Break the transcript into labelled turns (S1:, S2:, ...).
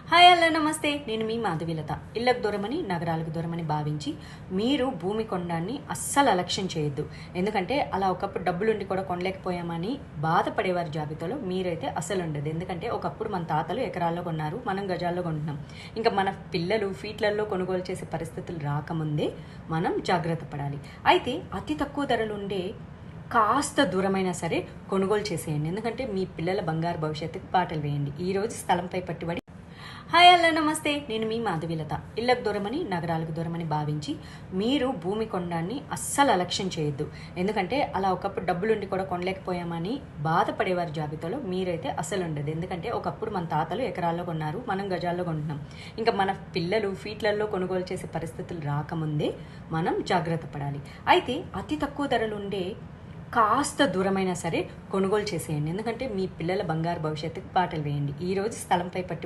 S1: Hi hello నమస్తే, నేను మీ మాధవీలత. ఇళ్లకు దూరమని నగరాలకు దూరమని భావించి మీరు భూమి కొనడాన్ని అస్సలు అలక్ష్యం చేయొద్దు. ఎందుకంటే అలా ఒకప్పుడు డబ్బులుండి కూడా కొనలేకపోయామని బాధపడేవారి జాబితాలో మీరైతే అస్సలు ఉండదు. ఎందుకంటే ఒకప్పుడు మన తాతలు ఎకరాల్లో కొన్నారు, మనం గజాల్లో కొంటున్నాం. ఇంకా మన పిల్లలు ఫీట్లలో కొనుగోలు చేసే పరిస్థితులు రాకముందే మనం జాగ్రత్త పడాలి. అయితే అతి తక్కువ ధరలు ఉండే కాస్త దూరమైనా సరే కొనుగోలు చేసేయండి. ఎందుకంటే మీ పిల్లల బంగారు భవిష్యత్తుకు బాటలు వేయండి. ఈరోజు స్థలంపై పట్టుబడి హాయ్ హలో నమస్తే, నేను మీ మాధవీలత. ఇళ్లకు దూరమని నగరాలకు దూరమని భావించి మీరు భూమి కొనడాన్ని అస్సలు అలక్ష్యం చేయొద్దు. ఎందుకంటే అలా ఒకప్పుడు డబ్బులుండి కూడా కొనలేకపోయామని బాధపడేవారి జాబితాలో మీరైతే అస్సలు ఉండదు. ఎందుకంటే ఒకప్పుడు మన తాతలు ఎకరాల్లో కొన్నారు, మనం గజాల్లో కొంటున్నాం. ఇంకా మన పిల్లలు ఫీట్లలో కొనుగోలు చేసే పరిస్థితులు రాకముందే మనం జాగ్రత్త పడాలి. అయితే అతి తక్కువ ధరలు ఉండే కాస్త దూరమైనా సరే కొనుగోలు చేసేయండి. ఎందుకంటే మీ పిల్లల బంగారు భవిష్యత్తుకు బాటలు వేయండి. ఈరోజు స్థలంపై పట్టుబడి